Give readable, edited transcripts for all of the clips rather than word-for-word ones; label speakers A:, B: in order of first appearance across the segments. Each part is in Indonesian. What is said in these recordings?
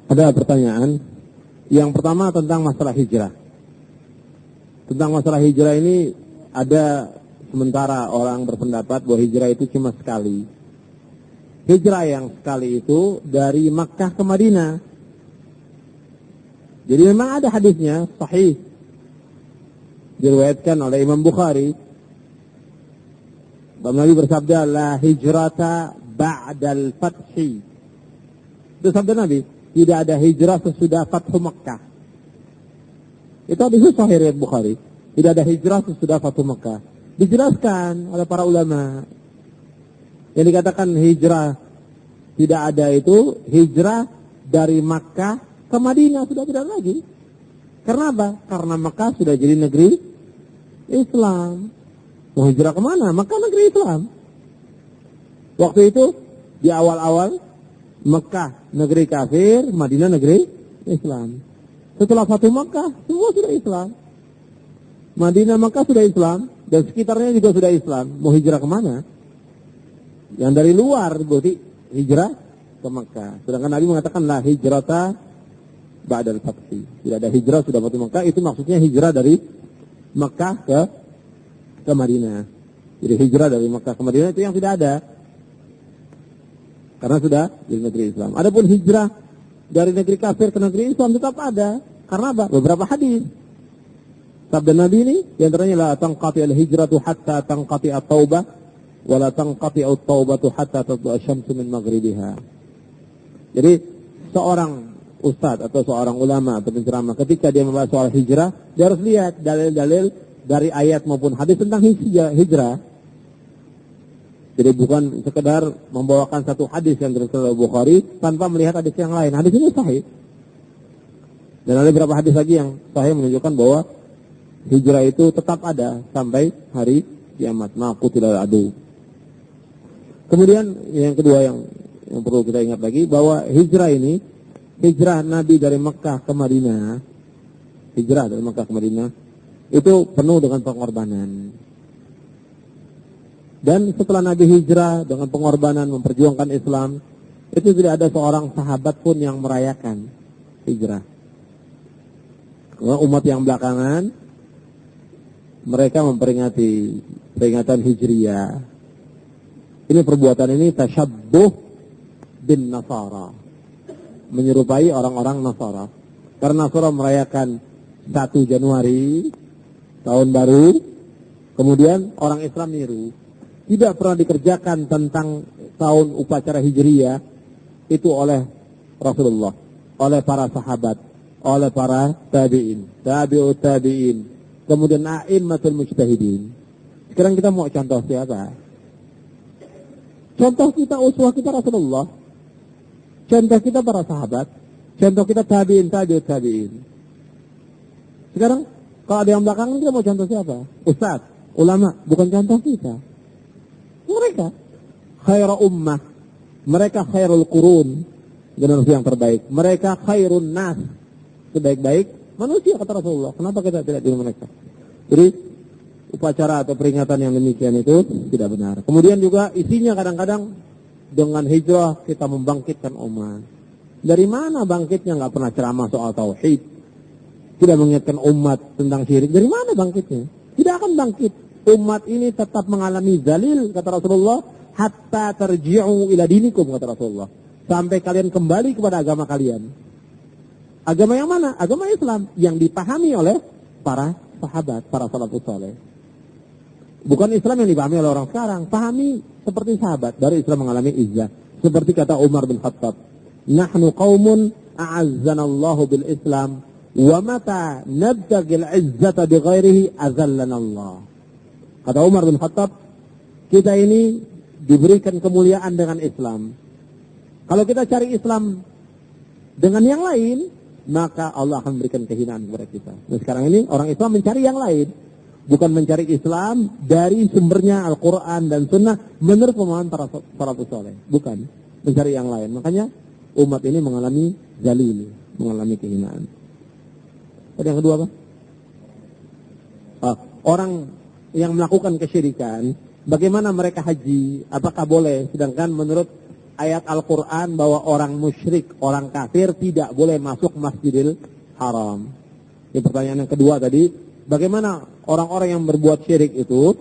A: Ada pertanyaan. Yang pertama tentang masalah hijrah. Tentang masalah hijrah ini ada sementara orang berpendapat bahwa hijrah itu cuma sekali. Hijrah yang sekali itu dari Makkah ke Madinah. Jadi memang ada hadisnya sahih. Diriwayatkan oleh Imam Bukhari. Nabi bersabda, la hijrata ba'dal fathi. Itu sabda Nabi, tidak ada hijrah sesudah Fathu Makkah. Itu hadis sahih riwayat Bukhari. Tidak ada hijrah sesudah Fathu Makkah. Dijelaskan oleh para ulama. Yang dikatakan hijrah tidak ada itu hijrah dari Makkah ke Madinah, sudah tidak lagi. Karena apa? Karena Makkah sudah jadi negeri Islam. Mau hijrah kemana? Makkah negeri Islam. Waktu itu di awal-awal Makkah negeri kafir, Madinah negeri Islam. Setelah Fathu Makkah semua sudah Islam. Madinah, Makkah sudah Islam dan sekitarnya juga sudah Islam. Mau hijrah kemana? Yang dari luar berarti hijrah ke Makkah. Sedangkan Nabi mengatakan la hijrata ba'dal fathi. Tidak ada hijrah sudah Fathu Makkah. Itu maksudnya hijrah dari Makkah ke Madinah. Jadi hijrah dari Makkah ke Madinah itu yang tidak ada. Karena sudah di negeri Islam. Adapun hijrah dari negeri kafir ke negeri Islam tetap ada. Karena apa? Beberapa hadis. Sabda Nabi ini di antaranya la tanqati al-hijratu hatta tanqati at-taubah wa la tanqati at-taubatu hatta tatlu'a asy-syamsu min maghribiha. Jadi seorang ustaz atau seorang ulama atau penceramah ketika dia membahas soal hijrah, dia harus lihat dalil-dalil dari ayat maupun hadis tentang hijrah. Jadi bukan sekedar membawakan satu hadis yang diriwayatkan oleh Bukhari tanpa melihat hadis yang lain. Hadis ini sahih. Dan ada beberapa hadis lagi yang sahih menunjukkan bahwa hijrah itu tetap ada sampai hari kiamat. Ma'ku tidak adu. Kemudian yang kedua yang perlu kita ingat lagi bahwa hijrah ini, hijrah Nabi dari Mekah ke Madinah, hijrah dari Mekah ke Madinah itu penuh dengan pengorbanan. Dan setelah Nabi hijrah dengan pengorbanan memperjuangkan Islam, itu tidak ada seorang sahabat pun yang merayakan hijrah. Umat yang belakangan mereka memperingati peringatan Hijriyah. Ini perbuatan ini tasyabbuh bin Nasara, menyerupai orang-orang Nasara. Karena Nasara merayakan 1 Januari tahun baru, kemudian orang Islam niru. Tidak pernah dikerjakan tentang tahun upacara Hijriyah itu oleh Rasulullah, oleh para sahabat, oleh para tabi'in, tabi'ut tabi'in, kemudian a'immatul mujtahidin. Sekarang kita mau contoh siapa? Contoh kita, uswah kita Rasulullah. Contoh kita para sahabat. Contoh kita tabi'in, tabi'ut tabi'in. Sekarang kalau ada yang belakangan kita mau contoh siapa? Ustaz, ulama, bukan contoh kita. Mereka khairul ummah, mereka khairul qurun, generasi yang terbaik. Mereka khairun nas, sebaik-baik manusia kata Rasulullah. Kenapa kita tidak tiru mereka? Jadi upacara atau peringatan yang demikian itu tidak benar. Kemudian juga isinya kadang-kadang dengan hijrah kita membangkitkan umat. Dari mana bangkitnya? Nggak pernah ceramah soal tauhid, tidak mengingatkan umat tentang syirik. Dari mana bangkitnya? Tidak akan bangkit. Umat ini tetap mengalami zalil kata Rasulullah, hatta tarji'u ila dinikum kata Rasulullah. Sampai kalian kembali kepada agama kalian. Agama yang mana? Agama Islam yang dipahami oleh para sahabat, para salafus saleh. Bukan Islam yang dipahami oleh orang sekarang. Pahami seperti sahabat, dari Islam mengalami izzah. Seperti kata Umar bin Khattab, nahnu qaumun a'azzanallahu bil Islam wa mata nabtagil izzata bi ghairihi azallana Allah. Kata Umar bin Khattab, kita ini diberikan kemuliaan dengan Islam. Kalau kita cari Islam dengan yang lain, maka Allah akan memberikan kehinaan kepada kita. Nah sekarang ini orang Islam mencari yang lain. Bukan mencari Islam dari sumbernya Al-Quran dan Sunnah menurut pemahaman para salafus saleh. Bukan. Mencari yang lain. Makanya umat ini mengalami zalil, mengalami kehinaan. Ada yang kedua apa? Orang yang melakukan kesyirikan, bagaimana mereka haji? Apakah boleh? Sedangkan menurut ayat Al-Quran bahwa orang musyrik, orang kafir tidak boleh masuk Masjidil Haram. Ini pertanyaan yang kedua tadi, bagaimana orang-orang yang berbuat syirik itu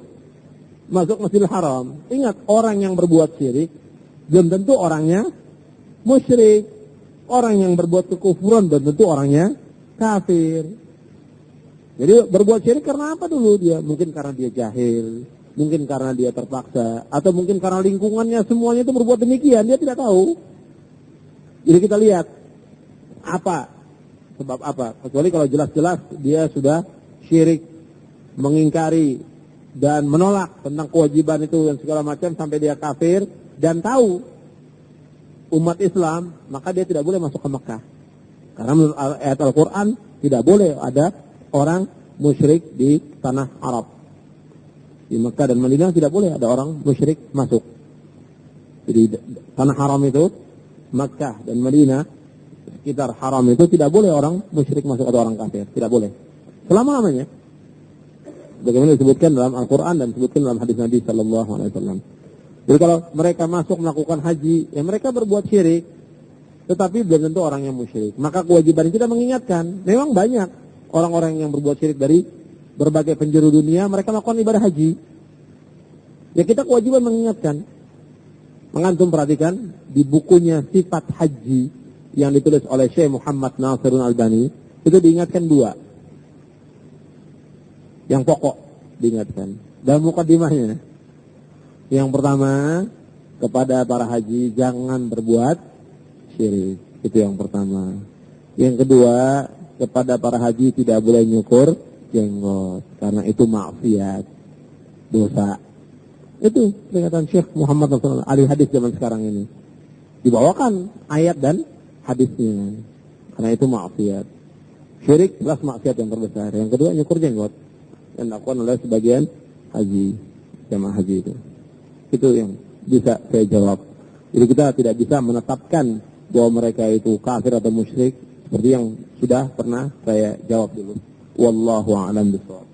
A: masuk Masjidil Haram? Ingat, orang yang berbuat syirik belum tentu orangnya musyrik. Orang yang berbuat kekufuran belum tentu orangnya kafir. Jadi berbuat syirik karena apa dulu dia? Mungkin karena dia jahil, mungkin karena dia terpaksa, atau mungkin karena lingkungannya semuanya itu berbuat demikian, dia tidak tahu. Jadi kita lihat apa sebab apa. Kecuali kalau jelas-jelas dia sudah syirik, mengingkari dan menolak tentang kewajiban itu dan segala macam sampai dia kafir dan tahu umat Islam, maka dia tidak boleh masuk ke Mekah. Karena menurut ayat Al-Quran tidak boleh ada orang musyrik di tanah Arab. Di Mekah dan Madinah tidak boleh ada orang musyrik masuk. Jadi tanah haram itu, Mekah dan Madinah, sekitar haram itu tidak boleh orang musyrik masuk atau orang kafir. Tidak boleh. Selama-lamanya. Bagaimana disebutkan dalam Al-Quran dan disebutkan dalam hadis Nabi Sallallahu Alaihi Wasallam. Jadi kalau mereka masuk melakukan haji, ya mereka berbuat syirik, tetapi belum tentu orang yang musyrik. Maka kewajiban kita mengingatkan, memang banyak orang-orang yang berbuat syirik dari berbagai penjuru dunia, mereka melakukan ibadah haji. Ya kita kewajiban mengingatkan. Mengantum perhatikan, di bukunya Sifat Haji, yang ditulis oleh Syekh Muhammad Nasirun Albani, itu diingatkan dua. Yang pokok diingatkan. Dalam mukadimahnya. Yang pertama, kepada para haji jangan berbuat syirik. Itu yang pertama. Yang kedua, kepada para haji tidak boleh nyukur jenggot. Karena itu maksiat, dosa. Itu peringatan Syekh Muhammad Nasrullah ahli hadis zaman sekarang ini. Dibawakan ayat dan hadisnya. Karena itu maksiat. Syirik jelas maksiat yang terbesar. Yang kedua, nyukur jenggot. Yang dilakukan oleh sebagian haji, jamaah haji itu. Itu yang bisa saya jawab. Jadi kita tidak bisa menetapkan bahwa mereka itu kafir atau musyrik seperti yang sudah pernah saya jawab dulu. Wallahu a'lam bishawab.